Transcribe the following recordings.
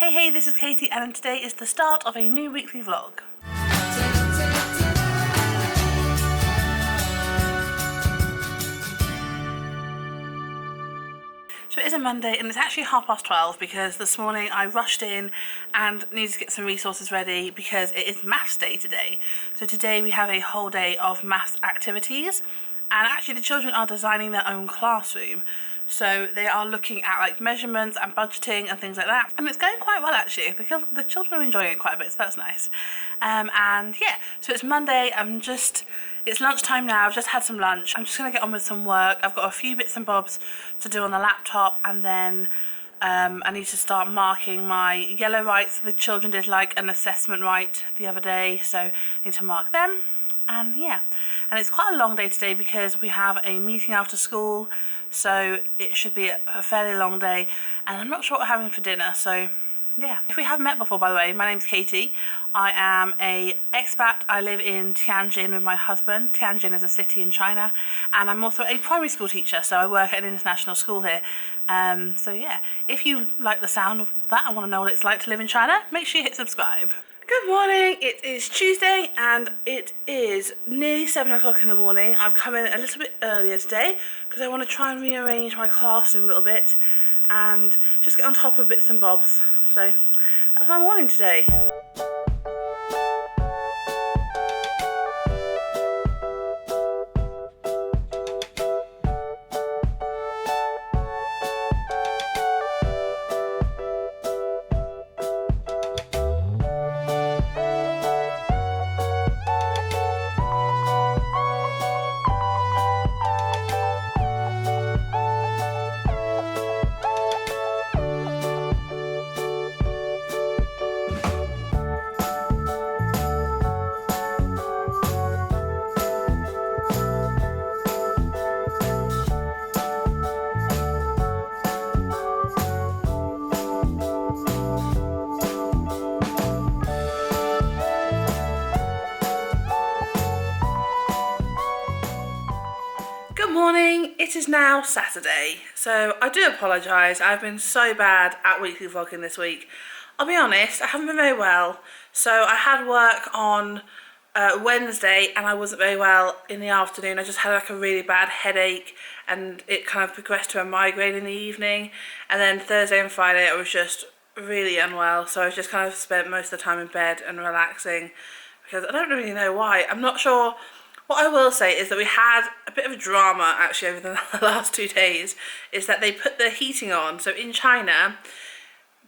Hey, this is Katie and today is the start of a new weekly vlog. So it is a Monday and it's actually 12:30 because this morning I rushed in and needed to get some resources ready because it is maths day today. So today we have a whole day of maths activities and actually the children are designing their own classroom. So they are looking at like measurements and budgeting and things like that, and it's going quite well actually. The children are enjoying it quite a bit, so that's nice. And yeah, so it's Monday. It's lunchtime now. I've just had some lunch. I'm just gonna get on with some work. I've got a few bits and bobs to do on the laptop, and then I need to start marking my yellow rights. The children did like an assessment right the other day, so I need to mark them. And yeah, and it's quite a long day today because we have a meeting after school, so it should be a fairly long day, and I'm not sure what we're having for dinner, so yeah. If we haven't met before, by the way, my name's Katie. I am a expat. I live in Tianjin with my husband. Tianjin is a city in China, and I'm also a primary school teacher, so I work at an international school here. So yeah, if you like the sound of that and want to know what it's like to live in China, make sure you hit subscribe. Good morning, it is Tuesday and it is nearly 7 o'clock in the morning. I've come in a little bit earlier today because I want to try and rearrange my classroom a little bit and just get on top of bits and bobs. So that's my morning today. Good morning, it is now Saturday, so I do apologise. I've been so bad at weekly vlogging this week. I'll be honest, I haven't been very well. So I had work on Wednesday and I wasn't very well in the afternoon. I just had like a really bad headache and it kind of progressed to a migraine in the evening. And then Thursday and Friday I was just really unwell, so I just kind of spent most of the time in bed and relaxing because I don't really know why. I'm not sure. What I will say is that we had a bit of a drama actually over the last 2 days, is that they put the heating on. So in China,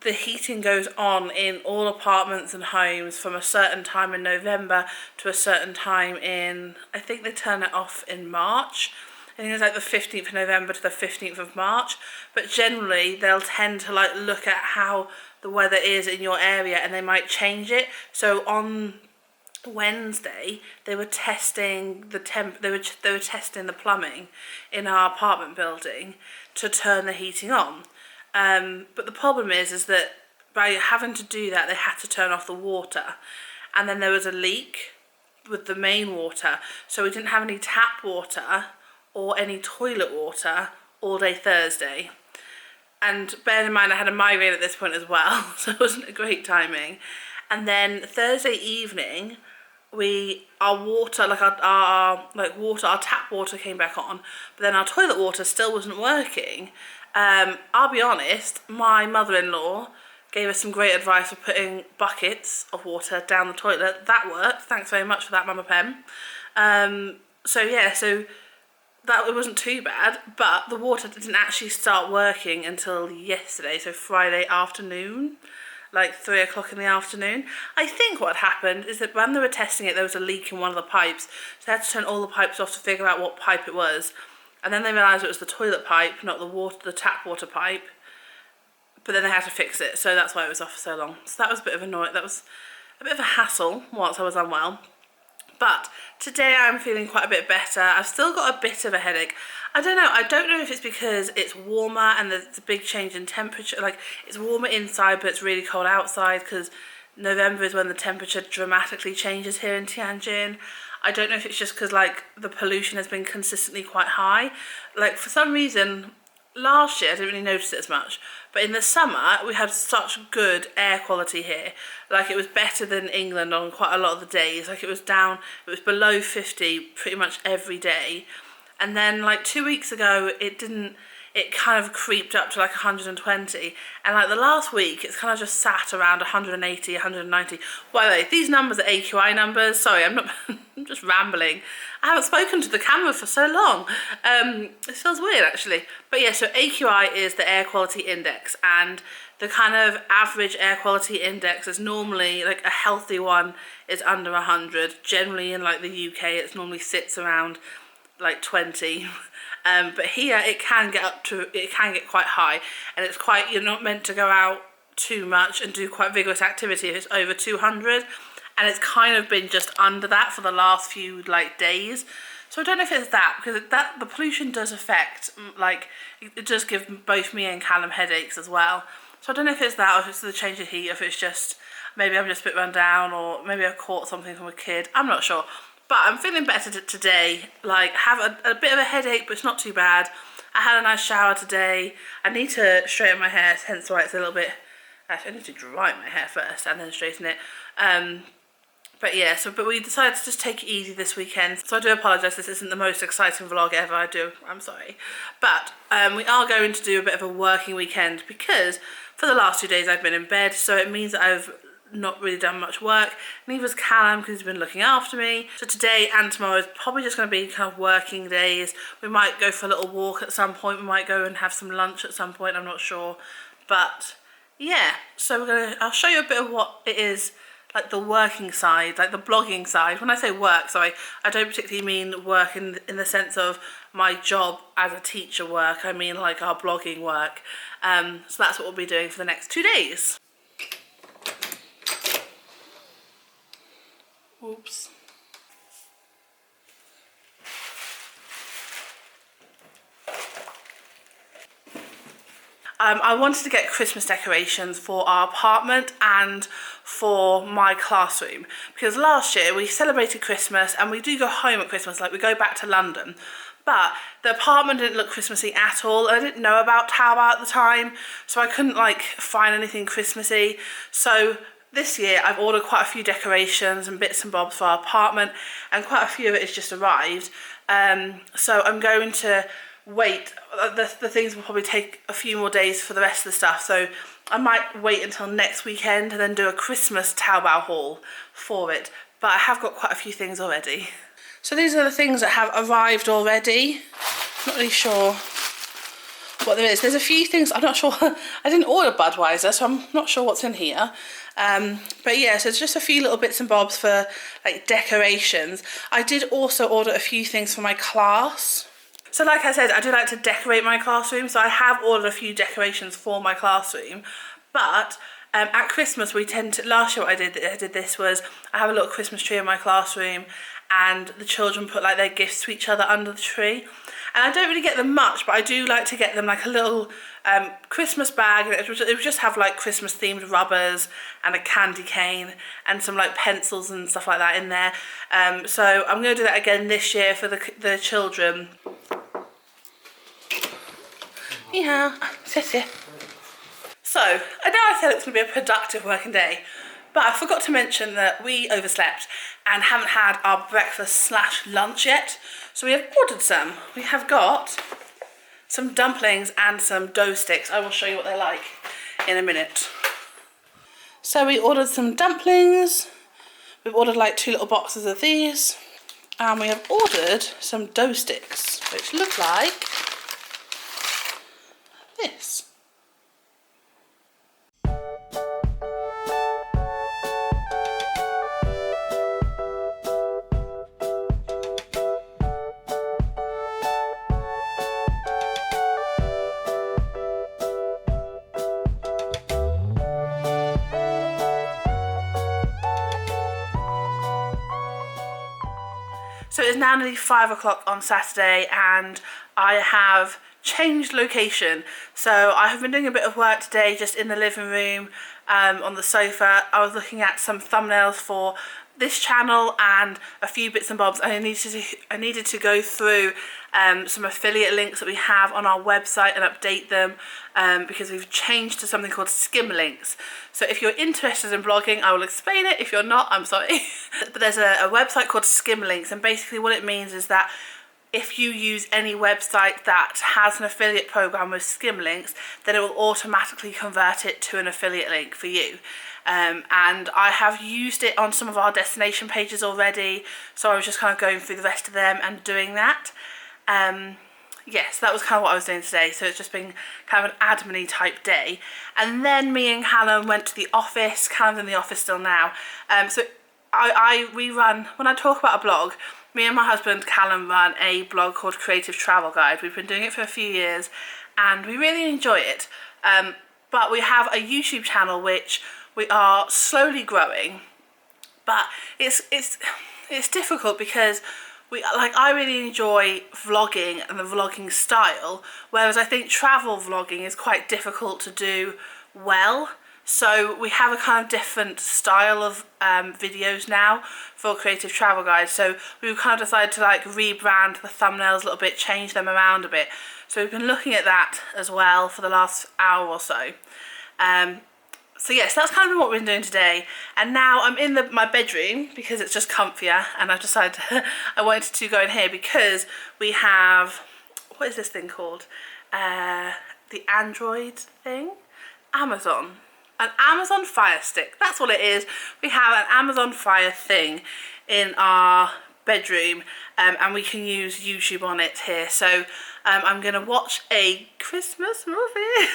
the heating goes on in all apartments and homes from a certain time in November to a certain time in, I think they turn it off in March. I think it's like the 15th of November to the 15th of March. But generally they'll tend to like look at how the weather is in your area and they might change it. So on Wednesday they were testing the they were testing the plumbing in our apartment building to turn the heating on, but the problem is that by having to do that they had to turn off the water, and then there was a leak with the main water, so we didn't have any tap water or any toilet water all day Thursday. And bear in mind I had a migraine at this point as well, so it wasn't a great timing. And then Thursday evening our tap water came back on, but then our toilet water still wasn't working. I'll be honest, my mother-in-law gave us some great advice for putting buckets of water down the toilet. That worked. Thanks very much for that, Mama Pen. So that it wasn't too bad, but the water didn't actually start working until yesterday, so Friday afternoon. Like 3 o'clock in the afternoon. I think what happened is that when they were testing it, there was a leak in one of the pipes, so they had to turn all the pipes off to figure out what pipe it was, and then they realised it was the toilet pipe, not the tap water pipe. But then they had to fix it, so that's why it was off for so long. So that was a bit of annoying. That was a bit of a hassle whilst I was unwell. But today I'm feeling quite a bit better. I've still got a bit of a headache. I don't know if it's because it's warmer and there's a big change in temperature. Like, it's warmer inside but it's really cold outside because November is when the temperature dramatically changes here in Tianjin. I don't know if it's just because like the pollution has been consistently quite high. Like for some reason last year I didn't really notice it as much, but in the summer we had such good air quality here. Like, it was better than England on quite a lot of the days. Like, it was below 50 pretty much every day. And then like 2 weeks ago it kind of creeped up to like 120, and like the last week it's kind of just sat around 180, 190. By the way, these numbers are AQI numbers. Sorry, I'm not I'm just rambling. I haven't spoken to the camera for so long. It feels weird actually. But yeah, so AQI is the air quality index, and the kind of average air quality index is normally, like, a healthy one is under 100. Generally in like the UK it normally sits around like 20. But here it can get quite high, and it's quite, you're not meant to go out too much and do quite vigorous activity if it's over 200, and it's kind of been just under that for the last few like days. So I don't know if it's that, because the pollution does affect, like, it does give both me and Callum headaches as well. So I don't know if it's that, or if it's the change of heat, or if it's just, maybe I'm just a bit run down, or maybe I caught something from a kid. I'm not sure. But I'm feeling better today. Like, have a bit of a headache, but it's not too bad. I had a nice shower today. I need to straighten my hair, hence why it's a little bit... Actually, I need to dry my hair first and then straighten it. But yeah, but we decided to just take it easy this weekend. So I do apologise, this isn't the most exciting vlog ever. I'm sorry. But we are going to do a bit of a working weekend, because for the last 2 days I've been in bed. So it means that I've not really done much work. Neither's Callum, because he's been looking after me. So today and tomorrow is probably just going to be kind of working days. We might go for a little walk at some point. We might go and have some lunch at some point. I'm not sure. But yeah, so I'll show you a bit of what it is, like the working side, like the blogging side. When I say work, sorry, I don't particularly mean work in the sense of my job as a teacher work. I mean like our blogging work. So that's what we'll be doing for the next 2 days. Oops. I wanted to get Christmas decorations for our apartment and for my classroom, because last year we celebrated Christmas, and we do go home at Christmas, like we go back to London, but the apartment didn't look Christmassy at all. I didn't know about Taobao at the time, so I couldn't like find anything Christmassy. So this year I've ordered quite a few decorations and bits and bobs for our apartment, and quite a few of it has just arrived. So I'm going to wait. The things will probably take a few more days for the rest of the stuff, so I might wait until next weekend and then do a Christmas Taobao haul for it. But I have got quite a few things already. So these are the things that have arrived already. Not really sure what there is. There's a few things, I'm not sure. I didn't order Budweiser, so I'm not sure what's in here. But yeah, so it's just a few little bits and bobs for like decorations. I did also order a few things for my class. So like I said, I do like to decorate my classroom, so I have ordered a few decorations for my classroom. But at Christmas we tend to, last year what I did this was, I have a little Christmas tree in my classroom, and the children put like their gifts to each other under the tree. And I don't really get them much, but I do like to get them like a little Christmas bag, and it would just have like Christmas themed rubbers and a candy cane and some like pencils and stuff like that in there. So I'm going to do that again this year for the children. Yeah, sit here. So I know I said it's going to be a productive working day, but I forgot to mention that we overslept and haven't had our breakfast/lunch yet. So we have ordered some. We have got some dumplings and some dough sticks. I will show you what they're like in a minute. So we ordered some dumplings. We've ordered like 2 little boxes of these. And we have ordered some dough sticks, which look like this. So it's now nearly 5 o'clock on Saturday, and I have changed location. So I have been doing a bit of work today just in the living room on the sofa. I was looking at some thumbnails for this channel and a few bits and bobs, I needed to go through some affiliate links that we have on our website and update them because we've changed to something called skim links. So if you're interested in blogging, I will explain it. If you're not, I'm sorry. But there's a website called skim links, and basically what it means is that if you use any website that has an affiliate program with skim links, then it will automatically convert it to an affiliate link for you. And I have used it on some of our destination pages already, so I was just kind of going through the rest of them and doing that. Yes, that was kind of what I was doing today, so it's just been kind of an admin-y type day. And then me and Callum went to the office. Callum's in the office still now. So we run, when I talk about a blog, me and my husband Callum run a blog called Creative Travel Guide. We've been doing it for a few years and we really enjoy it. But we have a YouTube channel which we are slowly growing, but it's difficult because I really enjoy vlogging and the vlogging style, whereas I think travel vlogging is quite difficult to do well. So we have a kind of different style of videos now for Creative Travel Guide. So we've kind of decided to like rebrand the thumbnails a little bit, change them around a bit. So we've been looking at that as well for the last hour or so. So yes, that's kind of what we've been doing today. And now I'm in my bedroom because it's just comfier, and I've decided I wanted to go in here because we have, what is this thing called? The Android thing? Amazon. An Amazon Fire Stick, that's what it is. We have an Amazon Fire thing in our bedroom, and we can use YouTube on it here. So I'm gonna watch a Christmas movie.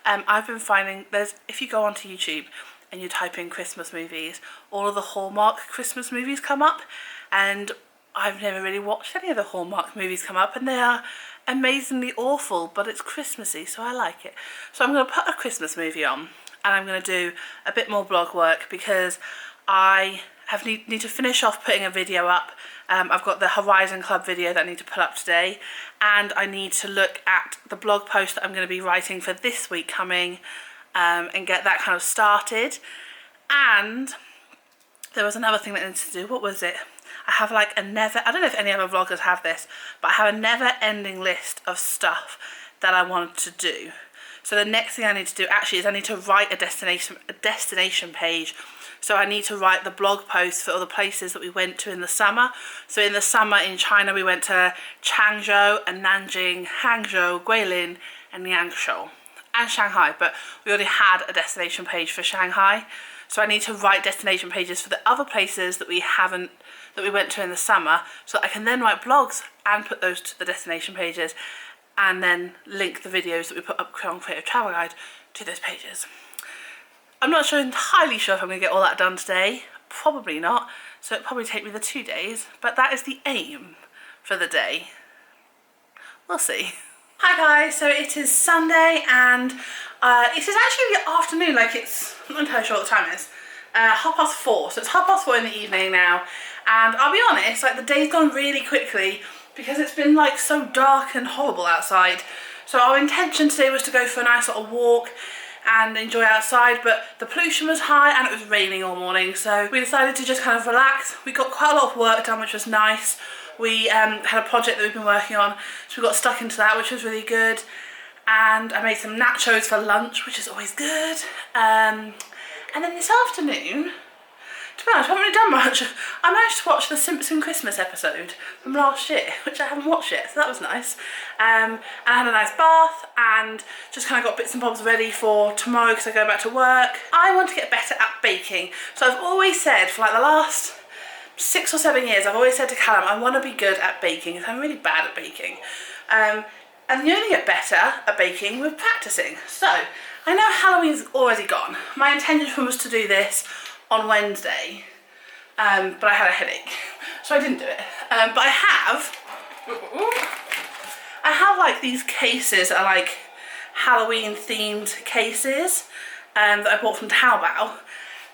I've been finding if you go onto YouTube and you type in Christmas movies, all of the Hallmark Christmas movies come up, and I've never really watched any of the Hallmark movies come up, and they are amazingly awful, but it's Christmassy, so I like it. So I'm going to put a Christmas movie on, and I'm going to do a bit more blog work because I need to finish off putting a video up. I've got the Horizon Club video that I need to put up today, and I need to look at the blog post that I'm going to be writing for this week coming, and get that kind of started. And there was another thing that I needed to do. What was it? I have like I don't know if any other vloggers have this, but I have a never-ending list of stuff that I want to do. So the next thing I need to do actually is I need to write a destination page. So I need to write the blog post for all the places that we went to in the summer. So in the summer in China, we went to Changzhou and Nanjing, Hangzhou, Guilin and Yangshuo and Shanghai, but we already had a destination page for Shanghai. So I need to write destination pages for the other places that we went to in the summer, so I can then write blogs and put those to the destination pages, and then link the videos that we put up on Creative Travel Guide to those pages. I'm not entirely sure if I'm going to get all that done today. Probably not. So it'll probably take me the 2 days, but that is the aim for the day. We'll see. Hi guys, so it is Sunday and it is actually the afternoon, like I'm not entirely sure what the time is. 4:30, so it's 4:30 in the evening now, and I'll be honest, like the day's gone really quickly because it's been like so dark and horrible outside. So our intention today was to go for a nice little walk and enjoy outside, but the pollution was high and it was raining all morning, so we decided to just kind of relax. We got quite a lot of work done, which was nice. We had a project that we've been working on, so we got stuck into that, which was really good. And I made some nachos for lunch, which is always good. And then this afternoon, to be honest, I haven't really done much. I managed to watch the Simpson Christmas episode from last year, which I haven't watched yet, so that was nice. And I had a nice bath and just kind of got bits and bobs ready for tomorrow because I go back to work. I want to get better at baking. So I've always said, for like the last 6 or 7 years, I've always said to Callum, I want to be good at baking because I'm really bad at baking. And you only get better at baking with practicing. So I know Halloween's already gone. My intention was to do this on Wednesday, but I had a headache, so I didn't do it. But I have like these cases that are like Halloween themed cases that I bought from Taobao,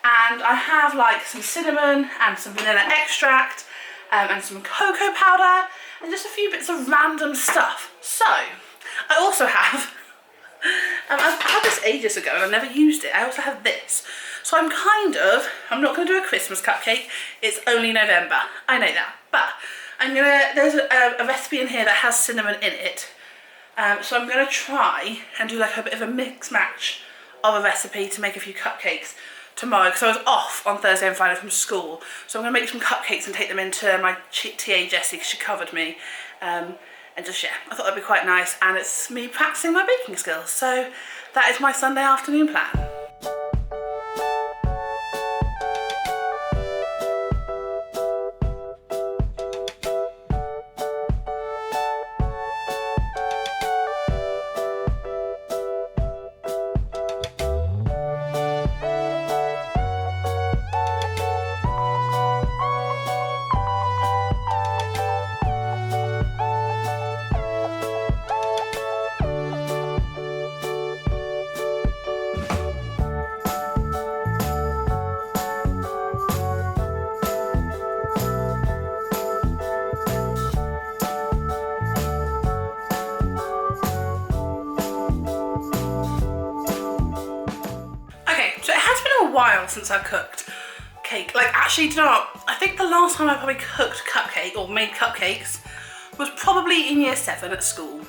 and I have like some cinnamon and some vanilla extract and some cocoa powder and just a few bits of random stuff. So I also have I've had this ages ago and I've never used it. I also have this. So I'm not going to do a Christmas cupcake. It's only November. I know that. But there's a recipe in here that has cinnamon in it. So I'm going to try and do like a bit of a mix match of a recipe to make a few cupcakes tomorrow, because I was off on Thursday and Friday from school. So I'm going to make some cupcakes and take them into my TA Jessie, because she covered me. And just, yeah, I thought that'd be quite nice, and it's me practicing my baking skills. So that is my Sunday afternoon plan. While since I've cooked cake. Like, actually, do you know what? I think the last time I probably cooked cupcake or made cupcakes was probably in year 7 at school.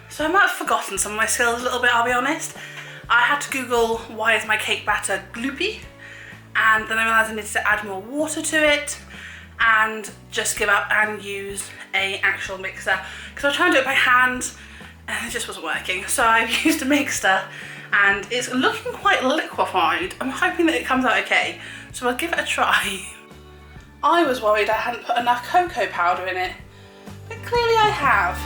So I might have forgotten some of my skills a little bit, I'll be honest. I had to Google why is my cake batter gloopy, and then I realised I needed to add more water to it and just give up and use a actual mixer, because I was trying to do it by hand and it just wasn't working. So I've used a mixer, and it's looking quite liquefied. I'm hoping that it comes out okay, so I'll give it a try. I was worried I hadn't put enough cocoa powder in it, but clearly I have.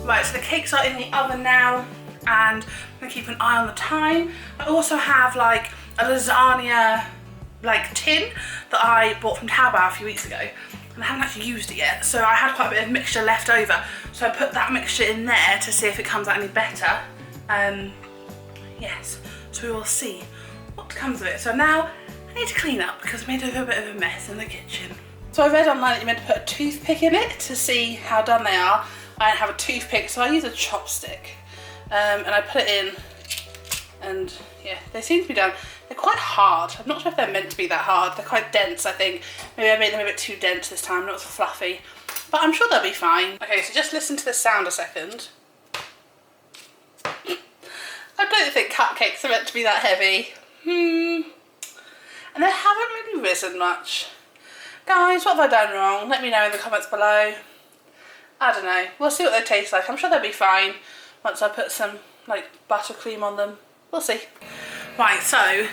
Right, so the cakes are in the oven now, and I'm gonna keep an eye on the time. I also have like a lasagna like tin that I bought from Taobao a few weeks ago, and I haven't actually used it yet. So I had quite a bit of mixture left over, so I put that mixture in there to see if it comes out any better. Yes, so we will see what comes of it. So now I need to clean up because I made a bit of a mess in the kitchen. So I read online that you're meant to put a toothpick in it to see how done they are. I don't have a toothpick, so I use a chopstick, and I put it in, and yeah, they seem to be done. They're quite hard. I'm not sure if they're meant to be that hard. They're quite dense, I think. Maybe I made them a bit too dense this time, not so fluffy, but I'm sure they'll be fine. Okay, so just listen to the sound a second. I don't think cupcakes are meant to be that heavy. And they haven't really risen much. Guys, what have I done wrong? Let me know in the comments below. I don't know. We'll see what they taste like. I'm sure they'll be fine once I put some like buttercream on them. We'll see. Right, so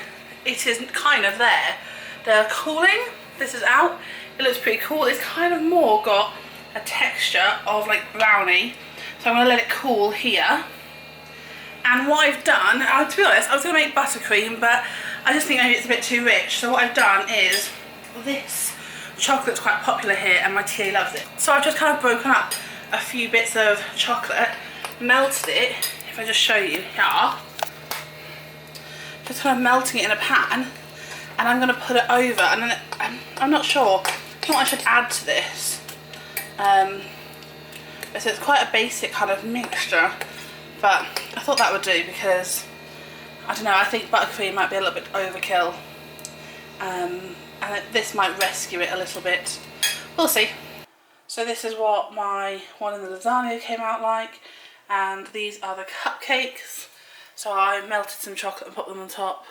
it is kind of there. They're cooling. This is out. It looks pretty cool. It's kind of more got a texture of like brownie. So I'm going to let it cool here. And what I've done, to be honest, I was going to make buttercream, but I just think maybe it's a bit too rich. So what I've done is this chocolate's quite popular here and my TA loves it. So I've just kind of broken up a few bits of chocolate, melted it, if I just show you here, just kind of melting it in a pan, and I'm going to put it over, and then I'm not sure what I should add to this. So it's quite a basic kind of mixture, but I thought that would do because, I don't know, I think buttercream might be a little bit overkill. And this might rescue it a little bit. We'll see. So this is what my one in the lasagna came out like, and these are the cupcakes. So I melted some chocolate and put them on top.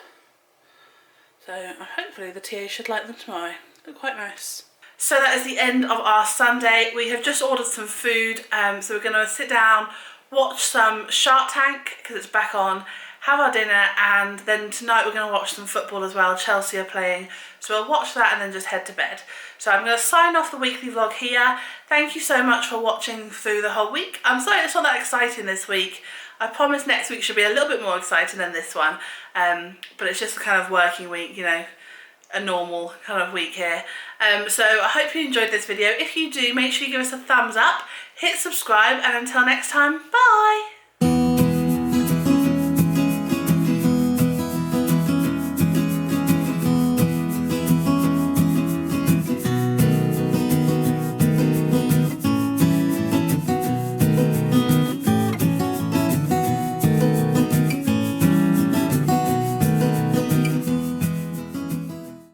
So hopefully the TA should like them tomorrow. Look quite nice. So that is the end of our Sunday. We have just ordered some food, so we're going to sit down, watch some Shark Tank because it's back on, have our dinner, and then tonight we're going to watch some football as well. Chelsea are playing, so we'll watch that and then just head to bed. So I'm going to sign off the weekly vlog here. Thank you so much for watching through the whole week. I'm sorry it's not that exciting this week. I promise next week should be a little bit more exciting than this one, but it's just a kind of working week, you know. a normal kind of week here. So I hope you enjoyed this video. If you do, make sure you give us a thumbs up, hit subscribe, and until next time, bye!